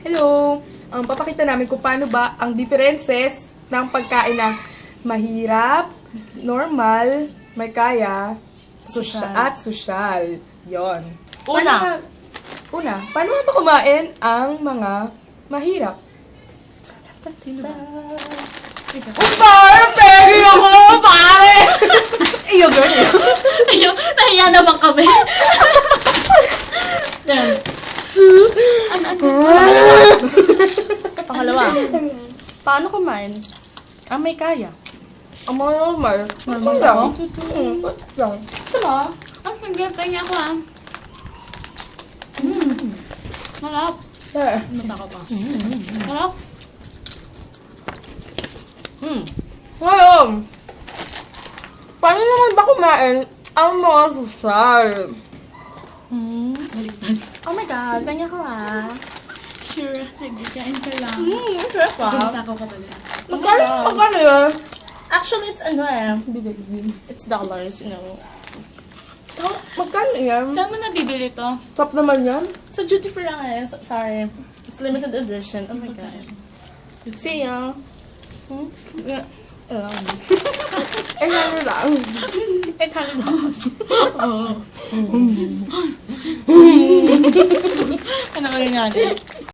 Hello! Papakita namin kung paano ba ang differences ng pagkain na mahirap, normal, may kaya, at social. Yon. Paano nga ba kumain ang mga mahirap? Sino ba? Pare, pegi ako! Pare! Iyo, girl. Ayun, nahiya naman kami. Yan. Pangalawa. Paano kumain? Ang may kaya. Ang mga normal. Normal lang. lang? Sama? Ang nag-gantay niya ako ah. Malap. Mata ko pa. Malap. Ngayon, paano naman ba kumain ang mga social? Baliktad. Oh my God, kanya ko ah. Sure, sige, kain ka lang. Sure pa. Pinta ko talaga. Magkano yun? Actually, it's ano eh. It's dollars, you know. Magkano yan? Saan mo nabibili to? Top naman yan? So, duty free lang eh. Sorry. It's limited edition. Oh my God. See ya. Eh, ano lang? Eh, kaya ba? Oo. Ano ko yung